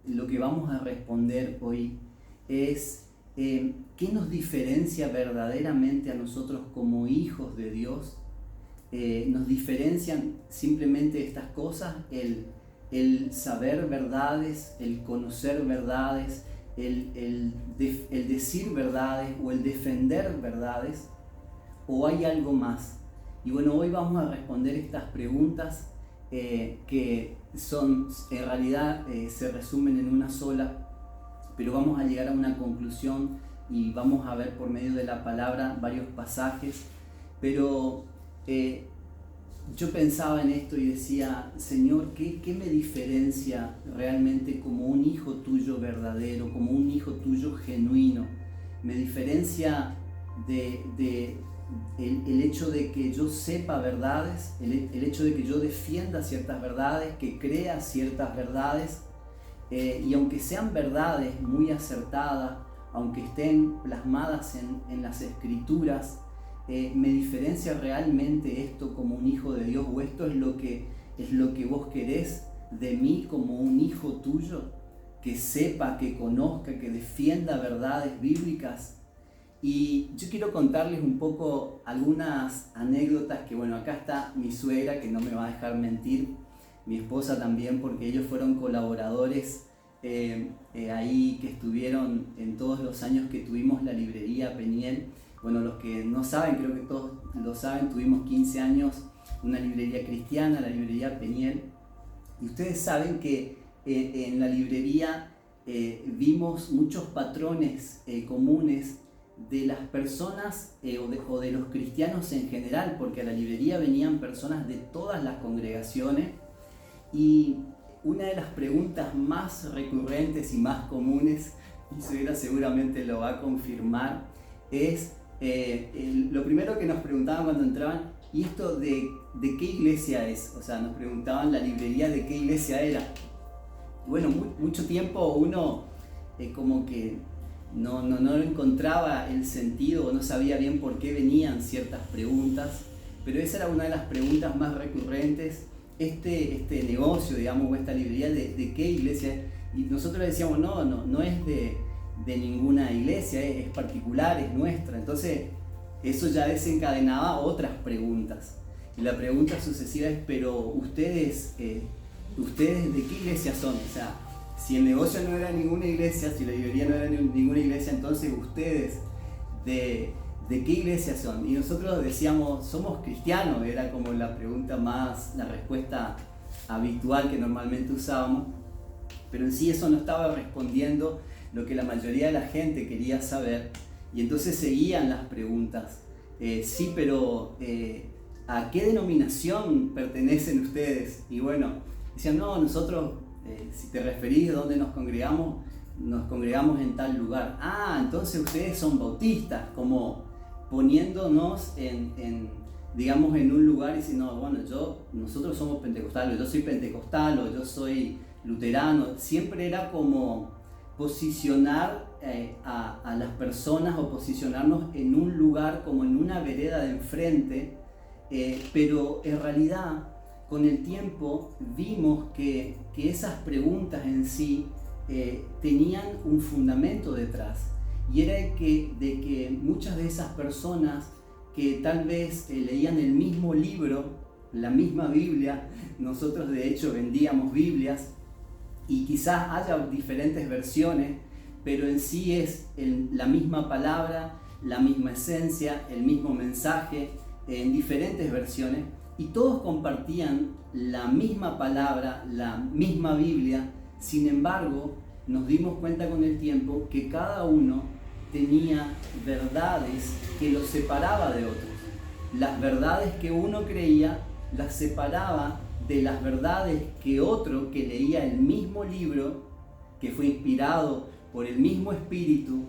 lo que vamos a responder hoy es ¿qué nos diferencia verdaderamente a nosotros como hijos de Dios? Nos diferencian simplemente estas cosas, el saber verdades, el conocer verdades, el decir verdades o el defender verdades, o hay algo más. Y bueno, hoy vamos a responder estas preguntas que son, en realidad se resumen en una sola, pero vamos a llegar a una conclusión y vamos a ver por medio de la palabra varios pasajes. Pero yo pensaba en esto y decía, Señor, ¿qué me diferencia realmente como un hijo tuyo verdadero, como un hijo tuyo genuino? Me diferencia el hecho de que yo sepa verdades, el hecho de que yo defienda ciertas verdades, que crea ciertas verdades, y aunque sean verdades muy acertadas, aunque estén plasmadas en las escrituras, me diferencia realmente esto como un hijo de Dios, o esto es lo que vos querés de mí como un hijo tuyo, que sepa, que conozca, que defienda verdades bíblicas. Y yo quiero contarles un poco algunas anécdotas que, bueno, acá está mi suegra, que no me va a dejar mentir, mi esposa también, porque ellos fueron colaboradores ahí, que estuvieron en todos los años que tuvimos la librería Peniel. Bueno, los que no saben, creo que todos lo saben, tuvimos 15 años una librería cristiana, la librería Peniel, y ustedes saben que en la librería vimos muchos patrones comunes de las personas o de los cristianos en general, porque a la librería venían personas de todas las congregaciones, y una de las preguntas más recurrentes y más comunes, y Suegra seguramente lo va a confirmar, es lo primero que nos preguntaban cuando entraban: ¿y esto de qué iglesia es? O sea, nos preguntaban la librería de qué iglesia era. Y bueno, mucho tiempo uno como que no encontraba el sentido o no sabía bien por qué venían ciertas preguntas, pero esa era una de las preguntas más recurrentes. Este negocio, digamos, o esta librería, ¿de qué iglesia es? Y nosotros decíamos, no es de ninguna iglesia, es particular, es nuestra. Entonces eso ya desencadenaba otras preguntas, y la pregunta sucesiva es: pero ustedes de qué iglesia son? O sea, si el negocio no era ninguna iglesia, si la librería no era ninguna iglesia, entonces ustedes de qué iglesia son. Y nosotros decíamos, somos cristianos, era como la respuesta habitual que normalmente usábamos, pero en sí eso no estaba respondiendo lo que la mayoría de la gente quería saber. Y entonces seguían las preguntas. Sí, pero ¿a qué denominación pertenecen ustedes? Y bueno, decían, no, nosotros, si te referís a dónde nos congregamos en tal lugar. Ah, entonces ustedes son bautistas, como poniéndonos digamos, en un lugar y diciendo, no, bueno, nosotros somos pentecostales, yo soy pentecostal o yo soy luterano. Siempre era como posicionar a las personas, o posicionarnos en un lugar, como en una vereda de enfrente, pero en realidad con el tiempo vimos que esas preguntas en sí tenían un fundamento detrás, y era de que muchas de esas personas que tal vez leían el mismo libro, la misma Biblia, nosotros de hecho vendíamos Biblias, y quizás haya diferentes versiones, pero en sí es la misma palabra, la misma esencia, el mismo mensaje, en diferentes versiones, y todos compartían la misma palabra, la misma Biblia. Sin embargo, nos dimos cuenta con el tiempo que cada uno tenía verdades que los separaba de otros. Las verdades que uno creía las separaba de las verdades que otro, que leía el mismo libro, que fue inspirado por el mismo Espíritu,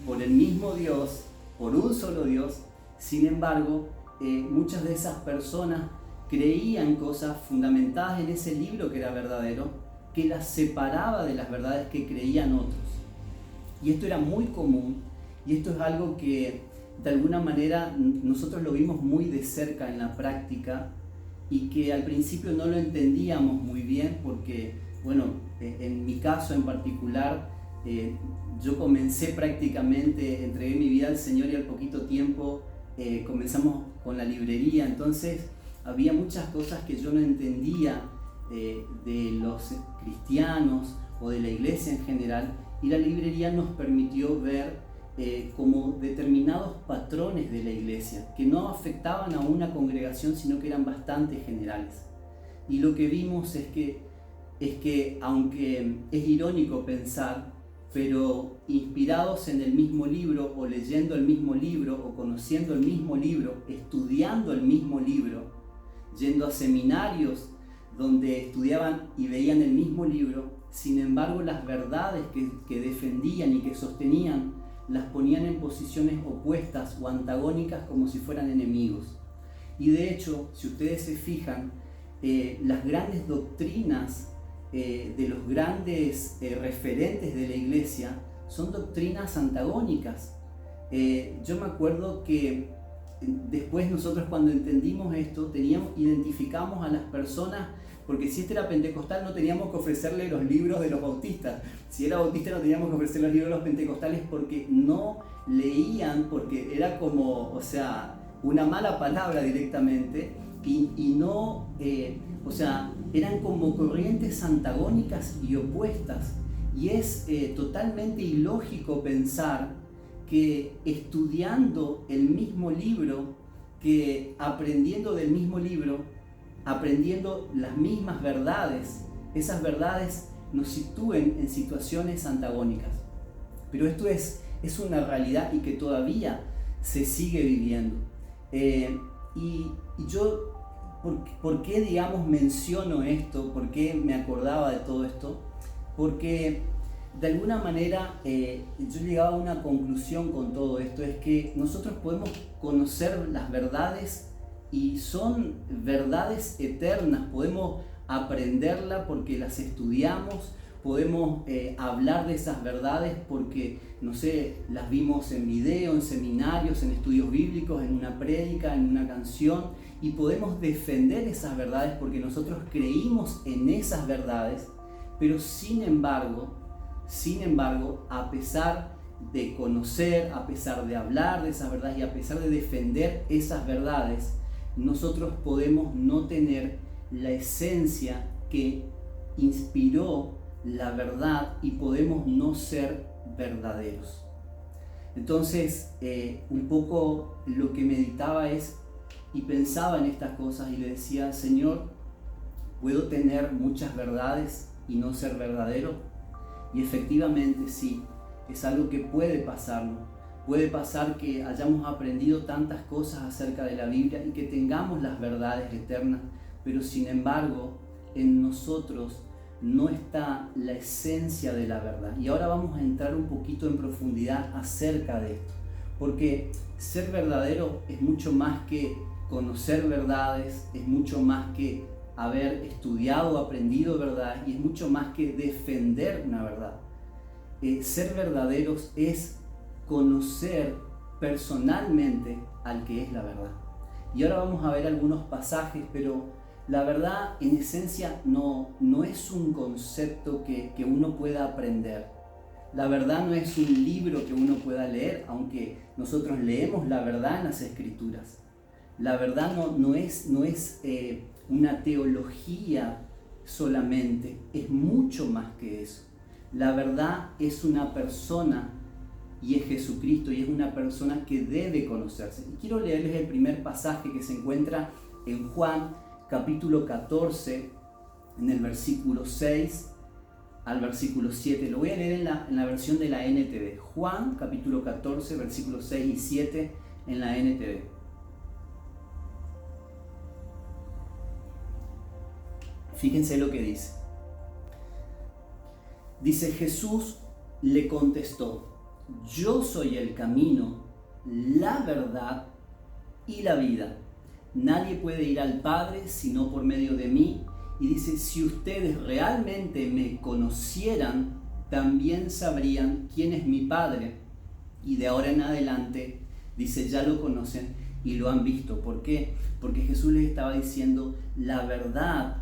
por el mismo Dios, por un solo Dios. Sin embargo, muchas de esas personas creían cosas fundamentadas en ese libro que era verdadero, que las separaba de las verdades que creían otros. Y esto era muy común, y esto es algo que de alguna manera nosotros lo vimos muy de cerca en la práctica, y que al principio no lo entendíamos muy bien, porque bueno, en mi caso en particular, yo comencé prácticamente, entregué mi vida al Señor y al poquito tiempo comenzamos con la librería. Entonces había muchas cosas que yo no entendía de los cristianos o de la iglesia en general, y la librería nos permitió ver como determinados patrones de la iglesia que no afectaban a una congregación, sino que eran bastante generales. Y lo que vimos es que aunque es irónico pensar, pero inspirados en el mismo libro, o leyendo el mismo libro, o conociendo el mismo libro, estudiando el mismo libro, yendo a seminarios donde estudiaban y veían el mismo libro, sin embargo las verdades que defendían y que sostenían las ponían en posiciones opuestas o antagónicas, como si fueran enemigos. Y de hecho, si ustedes se fijan, las grandes doctrinas de los grandes referentes de la iglesia son doctrinas antagónicas. Yo me acuerdo que después nosotros, cuando entendimos esto, identificamos a las personas, porque si este era pentecostal no teníamos que ofrecerle los libros de los bautistas, si era bautista no teníamos que ofrecer los libros de los pentecostales, porque no leían, porque era como, o sea, una mala palabra directamente, y no, o sea, eran como corrientes antagónicas y opuestas. Y es totalmente ilógico pensar que estudiando el mismo libro, que aprendiendo del mismo libro, aprendiendo las mismas verdades, esas verdades nos sitúen en situaciones antagónicas. Pero esto es una realidad y que todavía se sigue viviendo. Y yo, ¿por qué, digamos, menciono esto? ¿Por qué me acordaba de todo esto? Porque de alguna manera yo llegaba a una conclusión con todo esto, es que nosotros podemos conocer las verdades y son verdades eternas, podemos aprenderlas porque las estudiamos, podemos hablar de esas verdades porque, no sé, las vimos en video, en seminarios, en estudios bíblicos, en una prédica, en una canción, y podemos defender esas verdades porque nosotros creímos en esas verdades. Pero sin embargo, a pesar de conocer, a pesar de hablar de esas verdades y a pesar de defender esas verdades, nosotros podemos no tener la esencia que inspiró la verdad y podemos no ser verdaderos. Entonces, un poco lo que meditaba y pensaba en estas cosas y le decía: Señor, ¿puedo tener muchas verdades y no ser verdadero? Y efectivamente sí, es algo que puede pasarnos. Puede pasar que hayamos aprendido tantas cosas acerca de la Biblia y que tengamos las verdades eternas, pero sin embargo en nosotros no está la esencia de la verdad. Y ahora vamos a entrar un poquito en profundidad acerca de esto, porque ser verdadero es mucho más que conocer verdades, es mucho más que haber estudiado o aprendido verdad, y es mucho más que defender una verdad. Ser verdaderos es conocer personalmente al que es la verdad. Y ahora vamos a ver algunos pasajes, pero la verdad en esencia no es un concepto que uno pueda aprender. La verdad no es un libro que uno pueda leer, aunque nosotros leemos la verdad en las Escrituras. La verdad no es una teología solamente, es mucho más que eso. La verdad es una persona, y es Jesucristo, y es una persona que debe conocerse. Y quiero leerles el primer pasaje que se encuentra en Juan capítulo 14, en el versículo 6 al versículo 7. Lo voy a leer en la versión de la NTV. Juan capítulo 14, versículos 6 y 7 en la NTV. Fíjense lo que dice. Dice: Jesús le contestó: yo soy el camino, la verdad y la vida. Nadie puede ir al Padre sino por medio de mí. Y dice: si ustedes realmente me conocieran, también sabrían quién es mi Padre. Y de ahora en adelante, dice, ya lo conocen y lo han visto. ¿Por qué? Porque Jesús les estaba diciendo: la verdad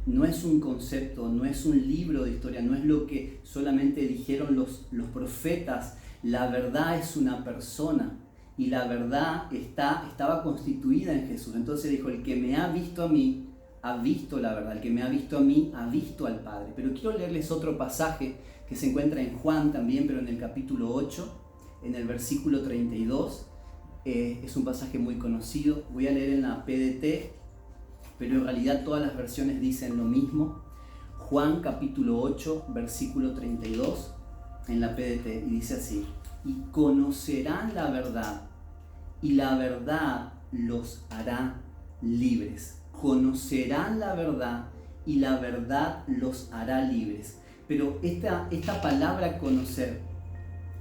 no es un concepto, no es un libro de historia, no es lo que solamente dijeron los profetas. La verdad es una persona y la verdad estaba constituida en Jesús. Entonces dijo, el que me ha visto a mí, ha visto la verdad. El que me ha visto a mí, ha visto al Padre. Pero quiero leerles otro pasaje que se encuentra en Juan también, pero en el capítulo 8, en el versículo 32. Es un pasaje muy conocido. Voy a leer en la PDT, pero en realidad todas las versiones dicen lo mismo. Juan capítulo 8, versículo 32, en la PDT, y dice así: y conocerán la verdad, y la verdad los hará libres. Conocerán la verdad, y la verdad los hará libres. Pero esta palabra conocer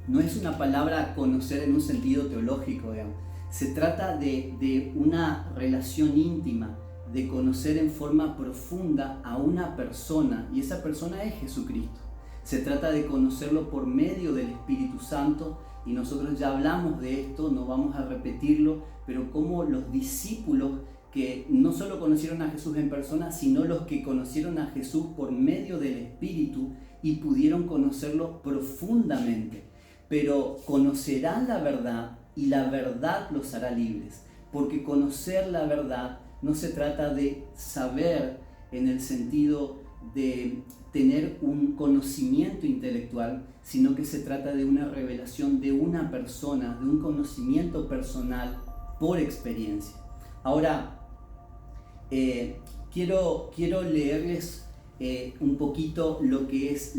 no es una palabra conocer en un sentido teológico, digamos. Se trata de una relación íntima, de conocer en forma profunda a una persona, y esa persona es Jesucristo. Se trata de conocerlo por medio del Espíritu Santo, y nosotros ya hablamos de esto, no vamos a repetirlo, pero como los discípulos que no solo conocieron a Jesús en persona, sino los que conocieron a Jesús por medio del Espíritu y pudieron conocerlo profundamente. Pero conocerán la verdad y la verdad los hará libres, porque conocer la verdad no se trata de saber en el sentido de tener un conocimiento intelectual, sino que se trata de una revelación de una persona, de un conocimiento personal por experiencia. Ahora, quiero leerles un poquito lo que es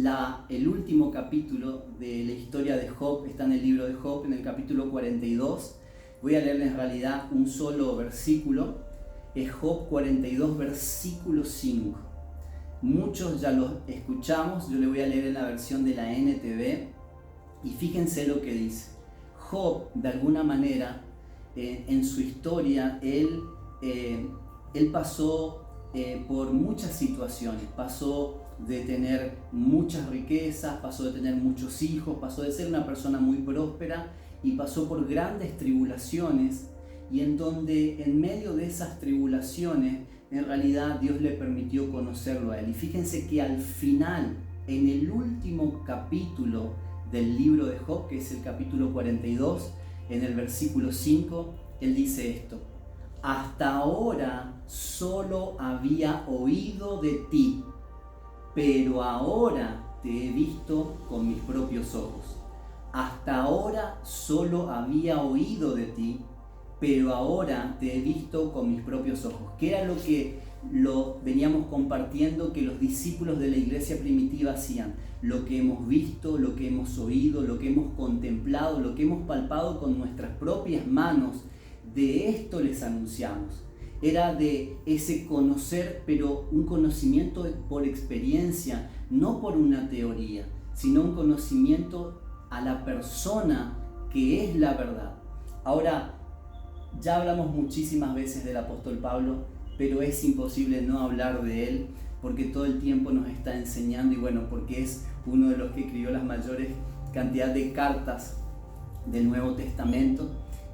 el último capítulo de la historia de Job. Está en el libro de Job, en el capítulo 42. Voy a leerles en realidad un solo versículo. Es Job 42, versículo 5. Muchos ya los escuchamos, yo le voy a leer en la versión de la NTV, y fíjense lo que dice. Job, de alguna manera, en su historia, él pasó por muchas situaciones. Pasó de tener muchas riquezas, pasó de tener muchos hijos, pasó de ser una persona muy próspera, y pasó por grandes tribulaciones, y en donde en medio de esas tribulaciones en realidad Dios le permitió conocerlo a él. Y fíjense que al final, en el último capítulo del libro de Job, que es el capítulo 42, en el versículo 5, él dice esto: hasta ahora solo había oído de ti, pero ahora te he visto con mis propios ojos. Hasta ahora solo había oído de ti, pero ahora te he visto con mis propios ojos. ¿Qué era lo que veníamos compartiendo que los discípulos de la iglesia primitiva hacían? Lo que hemos visto, lo que hemos oído, lo que hemos contemplado, lo que hemos palpado con nuestras propias manos, de esto les anunciamos. Era de ese conocer, pero un conocimiento por experiencia, no por una teoría, sino un conocimiento a la persona que es la verdad. Ahora, ya hablamos muchísimas veces del apóstol Pablo, pero es imposible no hablar de él, porque todo el tiempo nos está enseñando, y bueno, porque es uno de los que escribió las mayores cantidad de cartas del Nuevo Testamento.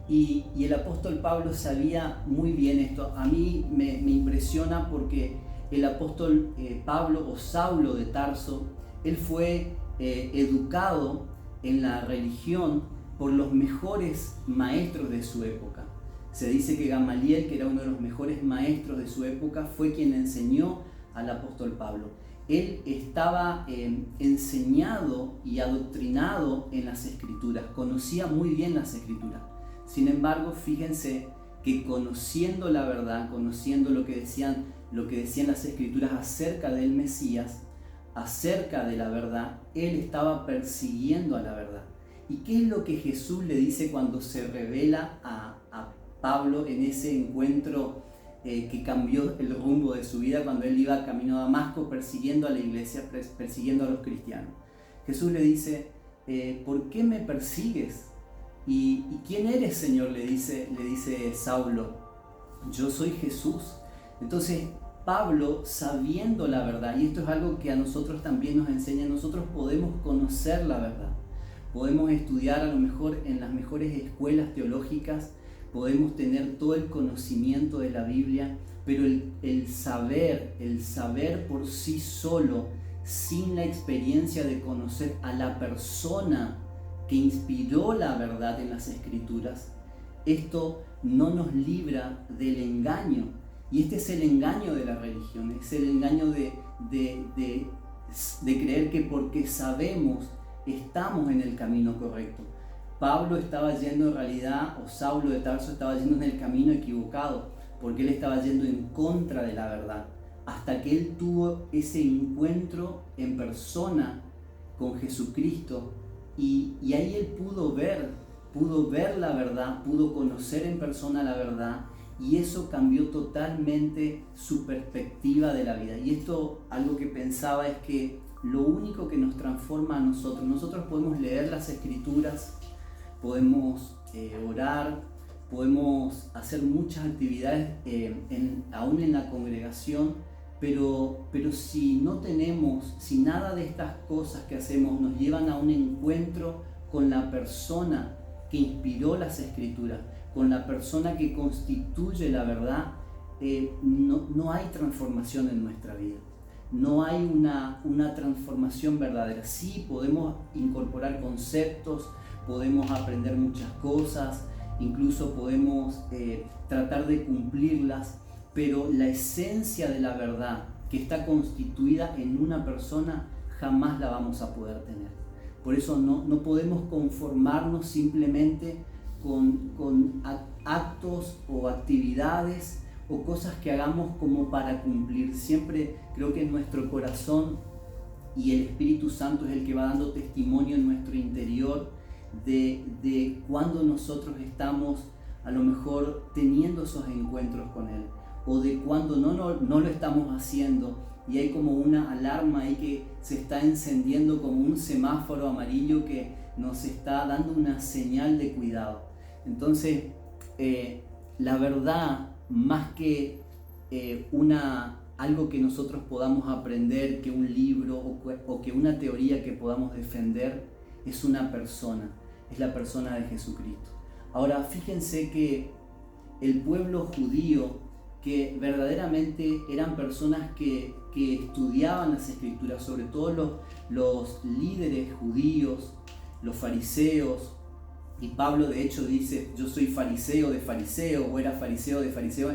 Y el apóstol Pablo sabía muy bien esto. A mí me impresiona porque el apóstol Pablo, o Saulo de Tarso, él fue educado en la religión por los mejores maestros de su época. Se dice que Gamaliel, que era uno de los mejores maestros de su época, fue quien enseñó al apóstol Pablo. Él estaba enseñado y adoctrinado en las Escrituras, conocía muy bien las Escrituras. Sin embargo, fíjense que conociendo la verdad, conociendo lo que decían las Escrituras acerca del Mesías, acerca de la verdad, él estaba persiguiendo a la verdad. ¿Y qué es lo que Jesús le dice cuando se revela a Pablo en ese encuentro que cambió el rumbo de su vida, cuando él iba camino a Damasco persiguiendo a la iglesia, persiguiendo a los cristianos? Jesús le dice, ¿por qué me persigues? ¿Y quién eres, Señor? Le dice Saulo. Yo soy Jesús. Entonces Pablo, sabiendo la verdad, y esto es algo que a nosotros también nos enseña, nosotros podemos conocer la verdad, podemos estudiar a lo mejor en las mejores escuelas teológicas, podemos tener todo el conocimiento de la Biblia, pero el saber por sí solo, sin la experiencia de conocer a la persona que inspiró la verdad en las Escrituras, esto no nos libra del engaño. Y este es el engaño de la religión, es el engaño de creer que porque sabemos estamos en el camino correcto. Pablo estaba yendo en realidad, o Saulo de Tarso estaba yendo en el camino equivocado, porque él estaba yendo en contra de la verdad, hasta que él tuvo ese encuentro en persona con Jesucristo, y ahí él pudo ver la verdad, pudo conocer en persona la verdad, y eso cambió totalmente su perspectiva de la vida. Y esto, algo que pensaba, es que lo único que nos transforma a nosotros podemos leer las Escrituras, podemos orar, podemos hacer muchas actividades aún en la congregación, pero si nada de estas cosas que hacemos nos llevan a un encuentro con la persona que inspiró las Escrituras, con la persona que constituye la verdad, no hay transformación en nuestra vida. No hay una transformación verdadera. Sí, podemos incorporar conceptos, podemos aprender muchas cosas, incluso podemos tratar de cumplirlas, pero la esencia de la verdad que está constituida en una persona jamás la vamos a poder tener. Por eso no podemos conformarnos simplemente con actos o actividades o cosas que hagamos como para cumplir. Siempre creo que en nuestro corazón, y el Espíritu Santo es el que va dando testimonio en nuestro interior de cuando nosotros estamos a lo mejor teniendo esos encuentros con Él, o de cuando no lo estamos haciendo, y hay como una alarma ahí que se está encendiendo, como un semáforo amarillo que nos está dando una señal de cuidado. Entonces, la verdad, más que algo que nosotros podamos aprender, que un libro o que una teoría que podamos defender, es una persona, es la persona de Jesucristo. Ahora, fíjense que el pueblo judío, que verdaderamente eran personas que estudiaban las Escrituras, sobre todo los líderes judíos, los fariseos, y Pablo de hecho dice: yo soy fariseo de fariseo, o era fariseo de fariseo,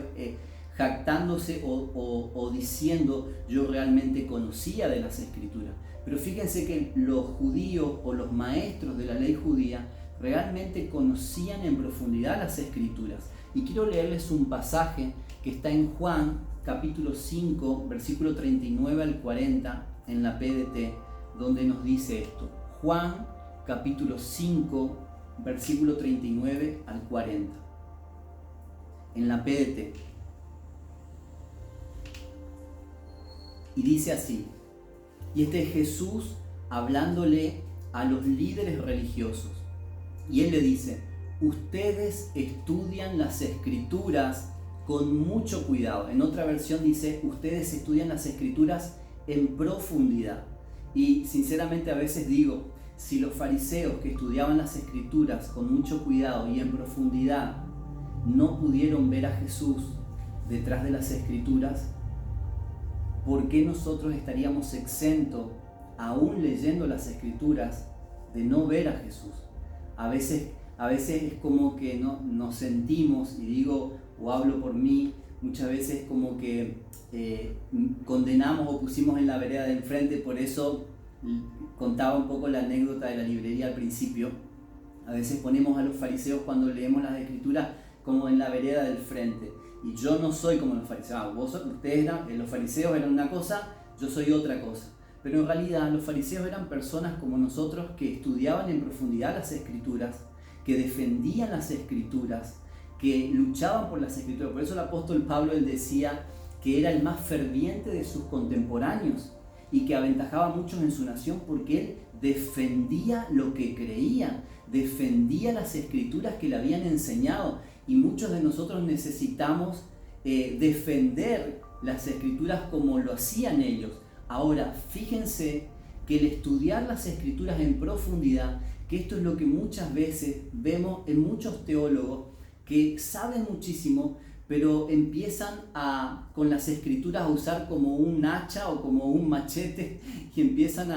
jactándose o diciendo: yo realmente conocía de las Escrituras. Pero fíjense que los judíos o los maestros de la ley judía realmente conocían en profundidad las Escrituras. Y quiero leerles un pasaje que está en Juan capítulo 5, versículo 39 al 40 en la PDT, donde nos dice esto. Juan capítulo 5, versículo 39 al 40 en la PDT. Y dice así, y este es Jesús hablándole a los líderes religiosos, y él le dice: ustedes estudian las Escrituras con mucho cuidado. En otra versión dice: ustedes estudian las Escrituras en profundidad. Y sinceramente a veces digo, si los fariseos que estudiaban las Escrituras con mucho cuidado y en profundidad no pudieron ver a Jesús detrás de las Escrituras, ¿por qué nosotros estaríamos exentos, aún leyendo las Escrituras, de no ver a Jesús? A veces es como que nos sentimos, y digo o hablo por mí, muchas veces como que condenamos o pusimos en la vereda de enfrente. Por eso contaba un poco la anécdota de la librería al principio. A veces ponemos a los fariseos, cuando leemos las Escrituras, como en la vereda del frente. Y yo no soy como los fariseos. Los fariseos eran una cosa, yo soy otra cosa. Pero en realidad los fariseos eran personas como nosotros, que estudiaban en profundidad las Escrituras, que defendían las Escrituras, que luchaban por las Escrituras. Por eso el apóstol Pablo, él decía que era el más ferviente de sus contemporáneos y que aventajaba a muchos en su nación, porque él defendía lo que creía, defendía las Escrituras que le habían enseñado. Y muchos de nosotros necesitamos defender las Escrituras como lo hacían ellos. Ahora, fíjense que el estudiar las Escrituras en profundidad, que esto es lo que muchas veces vemos en muchos teólogos, que saben muchísimo, pero empiezan con las escrituras a usar como un hacha o como un machete y empiezan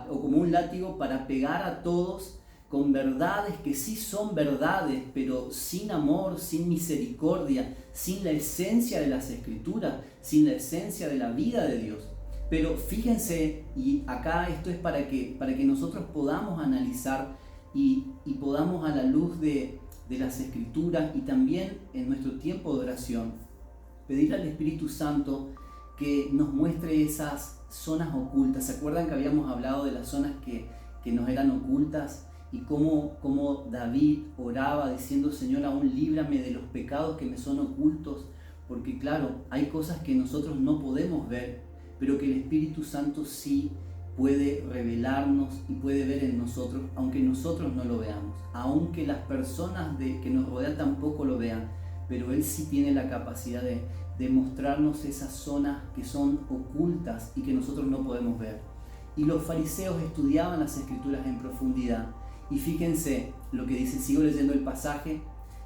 o como un látigo para pegar a todos con verdades que sí son verdades, pero sin amor, sin misericordia, sin la esencia de las escrituras, sin la esencia de la vida de Dios. Pero fíjense, y acá esto es para que nosotros podamos analizar y podamos a la luz de las escrituras y también en nuestro tiempo de oración, pedir al Espíritu Santo que nos muestre esas zonas ocultas. ¿Se acuerdan que habíamos hablado de las zonas que nos eran ocultas? Y cómo David oraba diciendo: Señor, aún líbrame de los pecados que me son ocultos, porque claro, hay cosas que nosotros no podemos ver, pero que el Espíritu Santo sí puede revelarnos y puede ver en nosotros, aunque nosotros no lo veamos, aunque las personas que nos rodean tampoco lo vean, pero Él sí tiene la capacidad de mostrarnos esas zonas que son ocultas y que nosotros no podemos ver. Y los fariseos estudiaban las escrituras en profundidad. Y fíjense lo que dice, sigo leyendo el pasaje,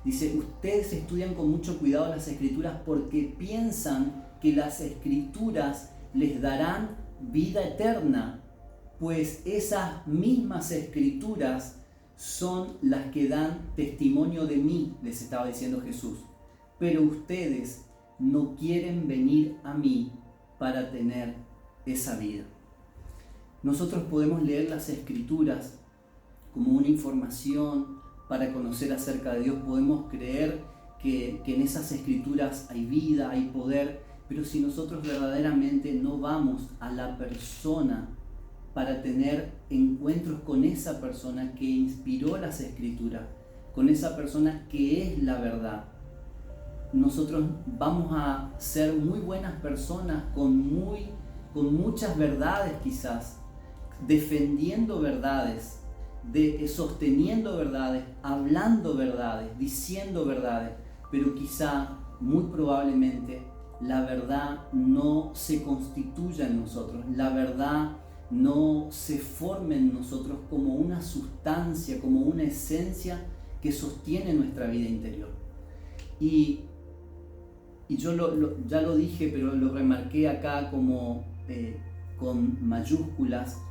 dice: ustedes estudian con mucho cuidado las escrituras porque piensan que las escrituras les darán vida eterna, pues esas mismas escrituras son las que dan testimonio de mí, les estaba diciendo Jesús. Pero ustedes no quieren venir a mí para tener esa vida. Nosotros podemos leer las escrituras como una información para conocer acerca de Dios. Podemos creer que en esas escrituras hay vida, hay poder, pero si nosotros verdaderamente no vamos a la persona para tener encuentros con esa persona que inspiró las escrituras, con esa persona que es la verdad, nosotros vamos a ser muy buenas personas con muchas verdades, quizás defendiendo verdades, sosteniendo verdades, hablando verdades, diciendo verdades, pero quizá, muy probablemente, la verdad no se constituya en nosotros, la verdad no se forme en nosotros como una sustancia, como una esencia que sostiene nuestra vida interior. Y yo ya lo dije, pero lo remarqué acá como con mayúsculas: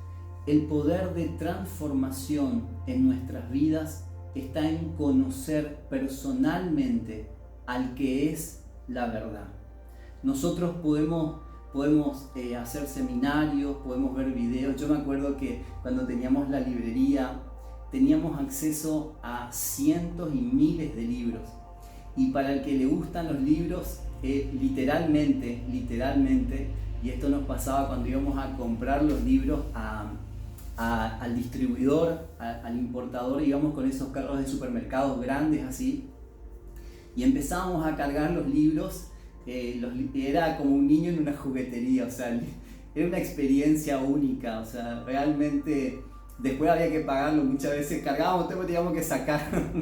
el poder de transformación en nuestras vidas está en conocer personalmente al que es la verdad. Nosotros podemos hacer seminarios, podemos ver videos. Yo me acuerdo que cuando teníamos la librería teníamos acceso a cientos y miles de libros. Y para el que le gustan los libros, literalmente, y esto nos pasaba cuando íbamos a comprar los libros al distribuidor, al importador, íbamos con esos carros de supermercados grandes así, y empezábamos a cargar los libros. Era como un niño en una juguetería, o sea, era una experiencia única, o sea, realmente después había que pagarlo, muchas veces cargábamos, teníamos que sacar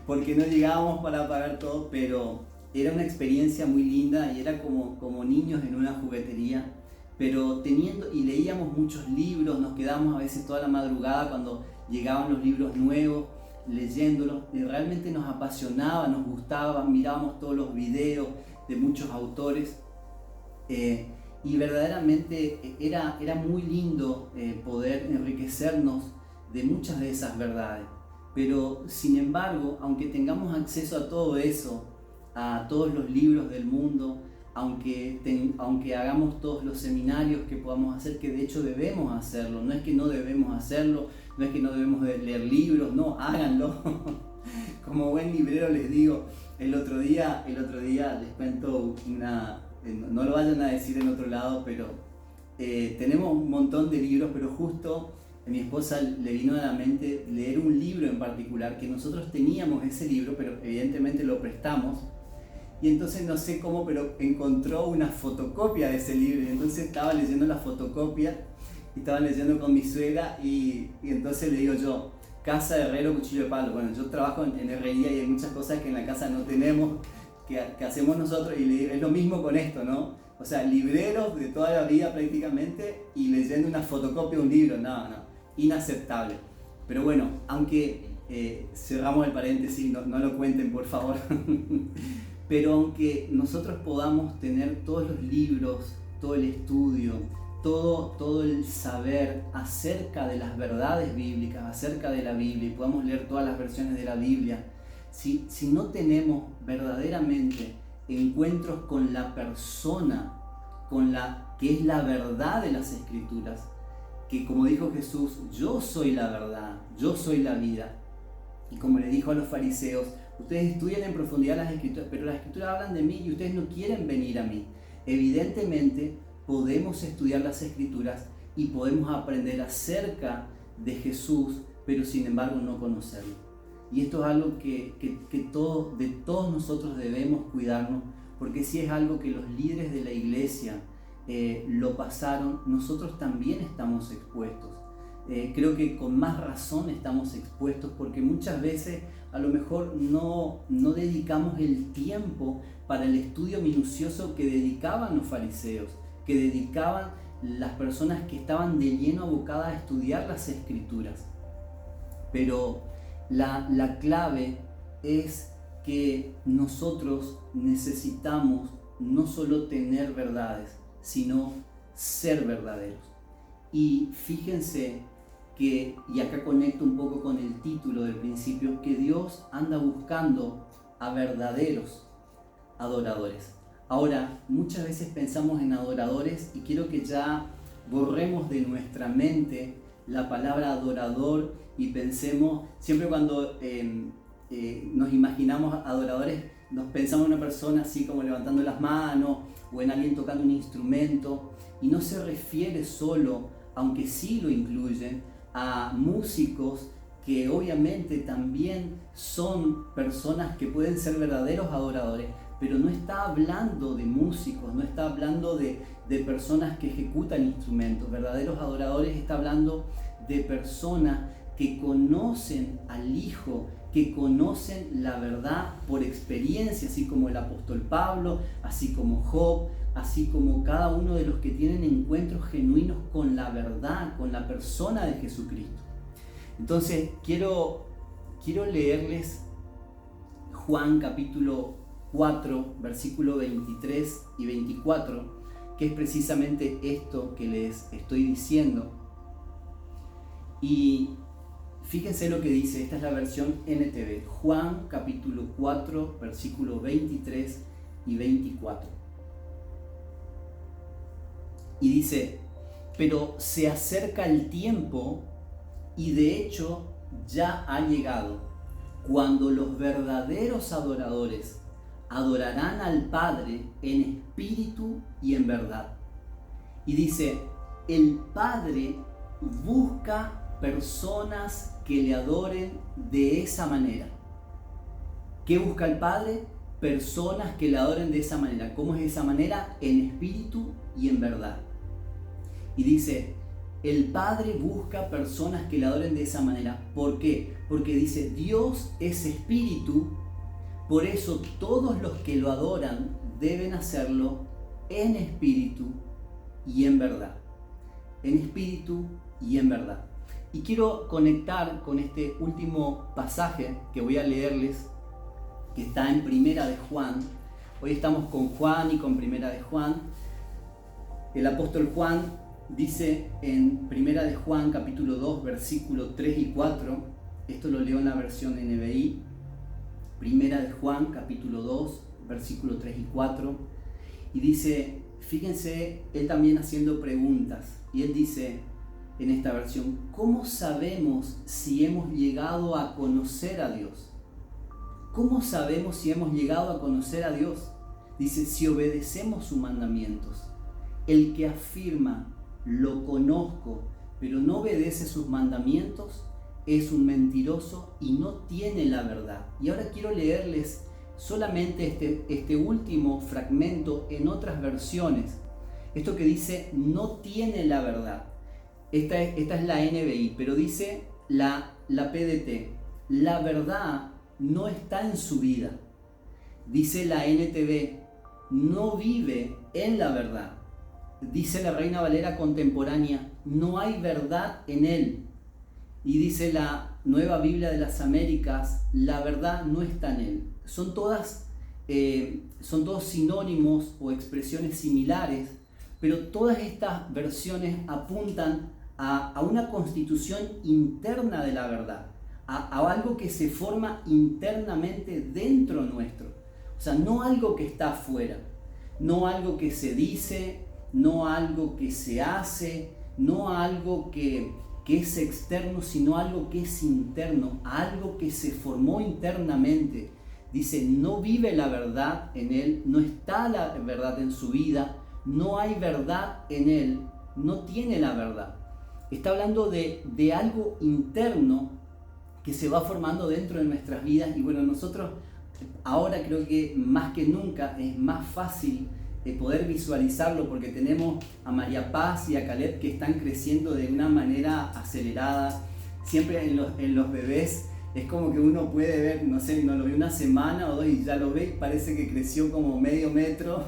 porque no llegábamos para pagar todo, pero era una experiencia muy linda y era como niños en una juguetería, pero y leíamos muchos libros, nos quedábamos a veces toda la madrugada cuando llegaban los libros nuevos, leyéndolos, y realmente nos apasionaba, nos gustaba, mirábamos todos los videos de muchos autores, y verdaderamente era muy lindo poder enriquecernos de muchas de esas verdades. Pero sin embargo, aunque tengamos acceso a todo eso, a todos los libros del mundo, aunque hagamos todos los seminarios que podamos hacer, que de hecho debemos hacerlo, no es que no debemos hacerlo, no es que no debemos de leer libros, no, háganlo. Como buen librero les digo, el otro día les cuento no lo vayan a decir en otro lado, pero tenemos un montón de libros, pero justo a mi esposa le vino a la mente leer un libro en particular, que nosotros teníamos ese libro, pero evidentemente lo prestamos, y entonces no sé cómo, pero encontró una fotocopia de ese libro, y entonces estaba leyendo la fotocopia, y estaba leyendo con mi suegra, y entonces le digo yo: casa de herrero, cuchillo de palo. Bueno, yo trabajo en herrería y hay muchas cosas que en la casa no tenemos, que hacemos nosotros, y es lo mismo con esto, ¿no? O sea, libreros de toda la vida prácticamente y leyendo una fotocopia de un libro, no, inaceptable. Pero bueno, aunque cerramos el paréntesis, no lo cuenten por favor, pero aunque nosotros podamos tener todos los libros, todo el estudio, todo el saber acerca de las verdades bíblicas, acerca de la Biblia, y podamos leer todas las versiones de la Biblia, si no tenemos verdaderamente encuentros con la persona, con la que es la verdad de las Escrituras, que como dijo Jesús, yo soy la verdad, yo soy la vida, y como le dijo a los fariseos, ustedes estudian en profundidad las Escrituras, pero las Escrituras hablan de mí y ustedes no quieren venir a mí. Evidentemente podemos estudiar las Escrituras y podemos aprender acerca de Jesús, pero sin embargo no conocerlo. Y esto es algo que todos nosotros debemos cuidarnos, porque si es algo que los líderes de la iglesia lo pasaron, nosotros también estamos expuestos. Creo que con más razón estamos expuestos, porque muchas veces a lo mejor no dedicamos el tiempo para el estudio minucioso que dedicaban los fariseos, que dedicaban las personas que estaban de lleno abocadas a estudiar las Escrituras. Pero la clave es que nosotros necesitamos no solo tener verdades, sino ser verdaderos. Y fíjense que, y acá conecto un poco con el título del principio, que Dios anda buscando a verdaderos adoradores. Ahora, muchas veces pensamos en adoradores y quiero que ya borremos de nuestra mente la palabra adorador y pensemos, siempre cuando nos imaginamos adoradores, nos pensamos en una persona así como levantando las manos o en alguien tocando un instrumento, y no se refiere solo, aunque sí lo incluyen, a músicos que obviamente también son personas que pueden ser verdaderos adoradores, pero no está hablando de músicos, no está hablando de personas que ejecutan instrumentos. Verdaderos adoradores está hablando de personas que conocen al Hijo, que conocen la verdad por experiencia, así como el apóstol Pablo, así como Job, así como cada uno de los que tienen encuentros genuinos con la verdad, con la persona de Jesucristo. Entonces quiero leerles Juan capítulo 4, versículo 23 y 24, que es precisamente esto que les estoy diciendo. Y fíjense lo que dice, esta es la versión NTV, Juan capítulo 4, versículo 23 y 24. Y dice, pero se acerca el tiempo, y de hecho ya ha llegado, cuando los verdaderos adoradores adorarán al Padre en espíritu y en verdad. Y dice, el Padre busca personas que le adoren de esa manera. ¿Qué busca el Padre? Personas que le adoren de esa manera. ¿Cómo es esa manera? En espíritu y en verdad. Y dice, el Padre busca personas que le adoren de esa manera. ¿Por qué? Porque dice, Dios es espíritu, por eso todos los que lo adoran deben hacerlo en espíritu y en verdad. En espíritu y en verdad. Y quiero conectar con este último pasaje que voy a leerles, que está en Primera de Juan. Hoy estamos con Juan y con Primera de Juan. El apóstol Juan dice en Primera de Juan capítulo 2 versículo 3 y 4, esto lo leo en la versión NBI, Primera de Juan capítulo 2 versículo 3 y 4, y dice, fíjense, él también haciendo preguntas, y él dice en esta versión, ¿cómo sabemos si hemos llegado a conocer a Dios? ¿Cómo sabemos si hemos llegado a conocer a Dios? Dice, si obedecemos sus mandamientos. El que afirma, lo conozco, pero no obedece sus mandamientos, es un mentiroso y no tiene la verdad. Y ahora quiero leerles solamente este último fragmento en otras versiones. Esto que dice, no tiene la verdad. Esta es la NBI, pero dice la PDT, la verdad no está en su vida. Dice la NTV, no vive en la verdad. Dice la Reina Valera contemporánea, no hay verdad en él. Y dice la Nueva Biblia de las Américas, la verdad no está en él. Son todos sinónimos o expresiones similares, pero todas estas versiones apuntan a una constitución interna de la verdad, a algo que se forma internamente dentro nuestro. O sea, no algo que está afuera, no algo que se dice, no algo que se hace, no algo que es externo, sino algo que es interno, algo que se formó internamente. Dice, no vive la verdad en él, no está la verdad en su vida, no hay verdad en él, no tiene la verdad. Está hablando de algo interno que se va formando dentro de nuestras vidas, y bueno, nosotros ahora creo que más que nunca es más fácil poder visualizarlo, porque tenemos a María Paz y a Caleb que están creciendo de una manera acelerada. Siempre en los bebés es como que uno puede ver, no sé, no lo ve una semana o dos y ya lo ve, parece que creció como medio metro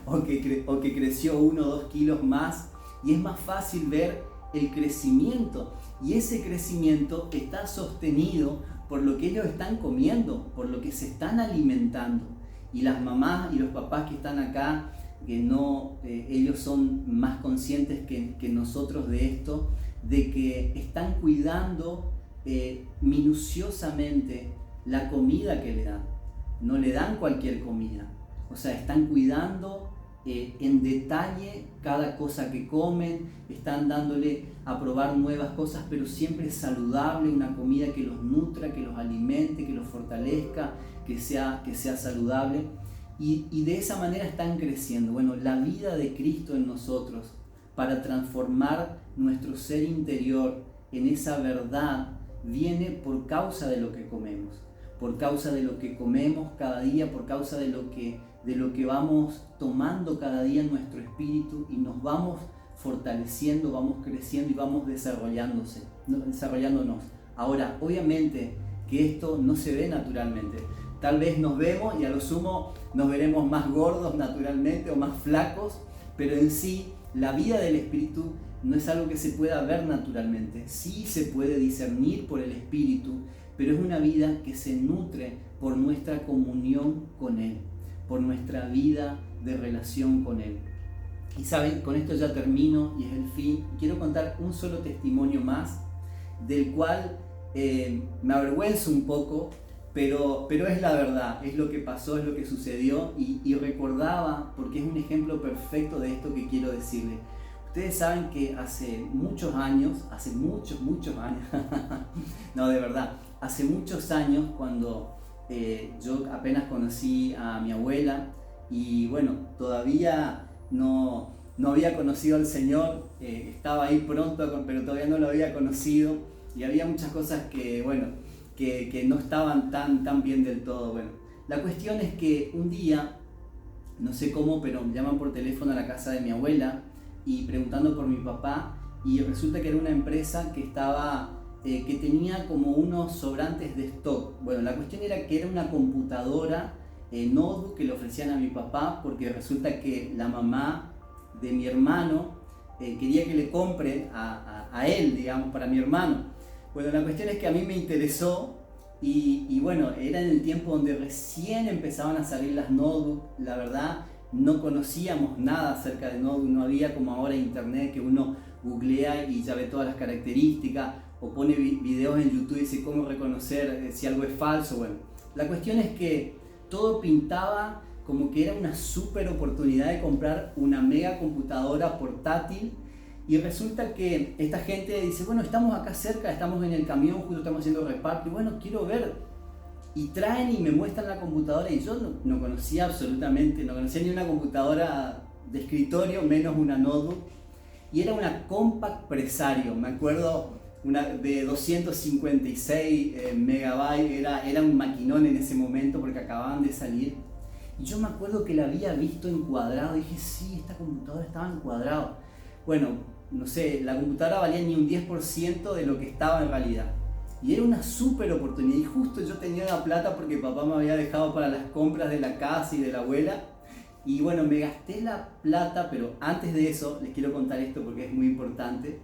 o que creció 1 o 2 kilos más, y es más fácil ver el crecimiento, y ese crecimiento está sostenido por lo que ellos están comiendo, por lo que se están alimentando. Y las mamás y los papás que están acá, que no, ellos son más conscientes que nosotros de esto, de que están cuidando minuciosamente la comida que le dan. No le dan cualquier comida, o sea, están cuidando en detalle cada cosa que comen, están dándole a probar nuevas cosas, pero siempre saludable, una comida que los nutra, que los alimente, que los fortalezca, que sea saludable, y de esa manera están creciendo. Bueno, la vida de Cristo en nosotros, para transformar nuestro ser interior en esa verdad, viene por causa de lo que comemos, por causa de lo que comemos cada día, por causa de lo que vamos tomando cada día en nuestro espíritu, y nos vamos fortaleciendo, vamos creciendo y vamos desarrollándonos. Ahora, obviamente que esto no se ve naturalmente. Tal vez nos vemos y a lo sumo nos veremos más gordos naturalmente o más flacos, pero en sí la vida del espíritu no es algo que se pueda ver naturalmente. Sí se puede discernir por el espíritu, pero es una vida que se nutre por nuestra comunión con Él, por nuestra vida de relación con Él. Y saben, con esto ya termino y es el fin. Quiero contar un solo testimonio más, del cual me avergüenzo un poco, pero es la verdad, es lo que pasó, es lo que sucedió, y recordaba, porque es un ejemplo perfecto de esto que quiero decirles. Ustedes saben que hace muchos años, no, de verdad, hace muchos años, cuando yo apenas conocí a mi abuela, y bueno, todavía no había conocido al Señor, estaba ahí pronto, pero todavía no lo había conocido, y había muchas cosas que, bueno, que no estaban tan bien del todo. Bueno, la cuestión es que un día, no sé cómo, pero me llaman por teléfono a la casa de mi abuela y preguntando por mi papá, y resulta que era una empresa que tenía como unos sobrantes de stock. Bueno, la cuestión era que era una computadora notebook que le ofrecían a mi papá, porque resulta que la mamá de mi hermano quería que le compre a él, digamos, para mi hermano. Bueno, la cuestión es que a mí me interesó, y bueno, era en el tiempo donde recién empezaban a salir las notebooks. La verdad, no conocíamos nada acerca de notebook, no había como ahora internet que uno googlea y ya ve todas las características, o pone videos en YouTube y dice cómo reconocer si algo es falso. Bueno, la cuestión es que todo pintaba como que era una súper oportunidad de comprar una mega computadora portátil, y resulta que esta gente dice, bueno, estamos acá cerca, estamos en el camión, justo estamos haciendo reparto, y bueno, quiero ver. Y traen y me muestran la computadora, y yo no conocía absolutamente, no conocía ni una computadora de escritorio, menos una notebook, y era una Compaq Presario, me acuerdo, una de 256 megabytes, era un maquinón en ese momento porque acababan de salir. Y yo me acuerdo que la había visto encuadrado, y dije, sí, esta computadora estaba encuadrada. Bueno, no sé, la computadora valía ni un 10% de lo que estaba en realidad. Y era una súper oportunidad, y justo yo tenía la plata porque papá me había dejado para las compras de la casa y de la abuela. Y bueno, me gasté la plata, pero antes de eso les quiero contar esto porque es muy importante.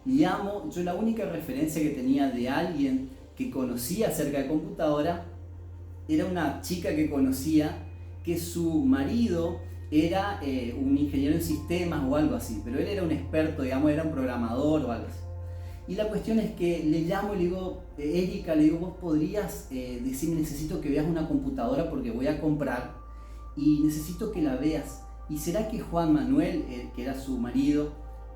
llamo, yo la única referencia que tenía de alguien que conocía acerca de computadora era una chica que conocía que su marido era un ingeniero en sistemas o algo así, pero él era un experto, digamos, era un programador o algo así. Y la cuestión es que le llamo y le digo, Erika, le digo, vos podrías decirme, necesito que veas una computadora porque voy a comprar y necesito que la veas. ¿Y será que Juan Manuel, que era su marido,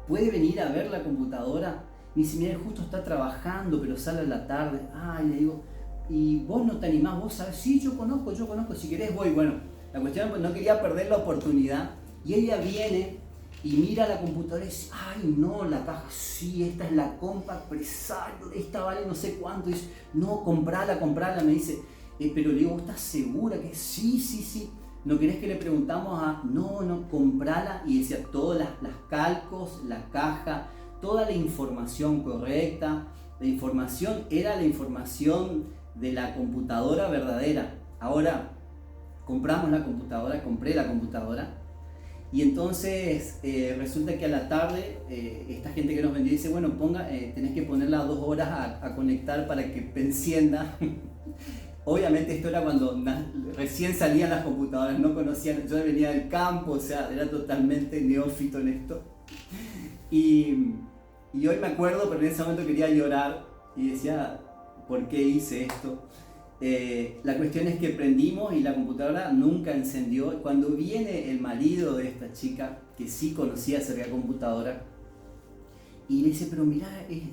puede venir a ver la computadora? Me dice, mira, él justo está trabajando, pero sale a la tarde. Y le digo, ¿y vos no te animás? ¿Vos sabés? Sí, yo conozco, si querés voy. Bueno, la cuestión es que no quería perder la oportunidad. Y ella viene y mira la computadora y dice, ay no, la caja, sí, esta es la Compact Presario, esta vale no sé cuánto. Y dice, no, comprala, me dice. Pero le digo, ¿estás segura que sí? ¿No querés que le preguntamos no, comprala? Y decía, todas las calcos, la caja, toda la información correcta. La información era la información de la computadora verdadera. Ahora, compré la computadora. Y entonces resulta que a la tarde esta gente que nos vendió dice, bueno, tenés que ponerla 2 horas a conectar para que encienda. Obviamente esto era cuando recién salían las computadoras, no conocían, yo venía del campo, o sea, era totalmente neófito en esto. Y hoy me acuerdo, pero en ese momento quería llorar y decía, ¿por qué hice esto? La cuestión es que prendimos y la computadora nunca encendió. Cuando viene el marido de esta chica, que sí conocía acerca de computadora, y le dice, pero mira,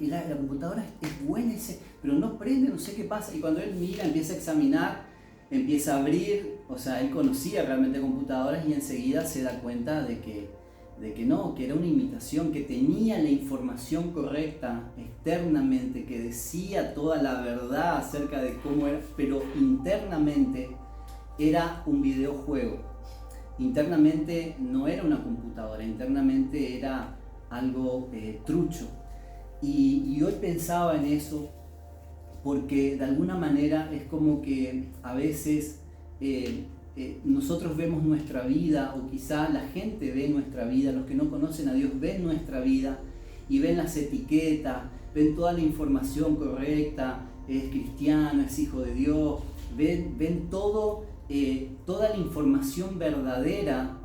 la computadora es buena, dice, pero no prende, no sé qué pasa. Y cuando él mira, empieza a examinar, empieza a abrir, o sea, él conocía realmente computadoras y enseguida se da cuenta de que no, que era una imitación, que tenía la información correcta externamente, que decía toda la verdad acerca de cómo era, pero internamente era un videojuego. Internamente no era una computadora, internamente era algo trucho. Y hoy pensaba en eso porque de alguna manera es como que a veces nosotros vemos nuestra vida, o quizá la gente ve nuestra vida, los que no conocen a Dios ven nuestra vida y ven las etiquetas, ven toda la información correcta, es cristiano, es hijo de Dios, ven todo, toda la información verdadera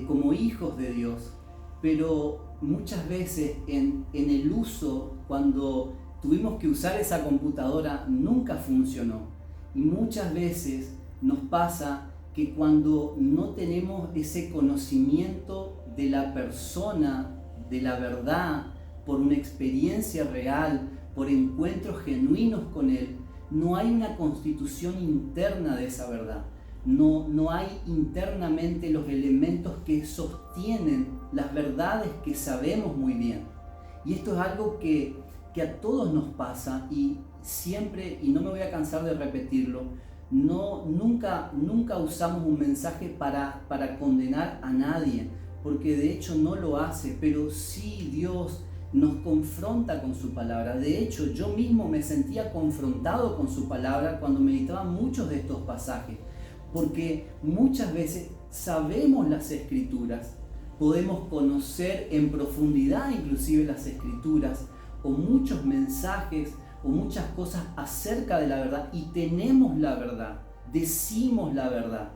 como hijos de Dios. Pero muchas veces en el uso, cuando tuvimos que usar esa computadora, nunca funcionó. Y muchas veces nos pasa que cuando no tenemos ese conocimiento de la persona, de la verdad, por una experiencia real, por encuentros genuinos con Él, no hay una constitución interna de esa verdad. No hay internamente los elementos que sostienen las verdades que sabemos muy bien. Y esto es algo que a todos nos pasa, y siempre, y no me voy a cansar de repetirlo, nunca usamos un mensaje para condenar a nadie, porque de hecho no lo hace, pero sí Dios nos confronta con su palabra. De hecho, yo mismo me sentía confrontado con su palabra cuando meditaba muchos de estos pasajes, porque muchas veces sabemos las Escrituras, podemos conocer en profundidad inclusive las Escrituras, o muchos mensajes, o muchas cosas acerca de la verdad, y tenemos la verdad, decimos la verdad,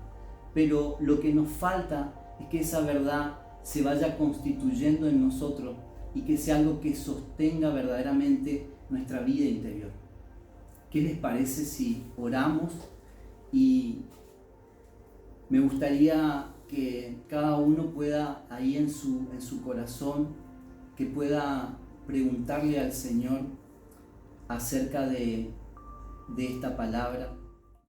pero lo que nos falta es que esa verdad se vaya constituyendo en nosotros y que sea algo que sostenga verdaderamente nuestra vida interior. ¿Qué les parece si oramos? Y me gustaría que cada uno pueda, ahí en su corazón, que pueda preguntarle al Señor acerca de esta palabra.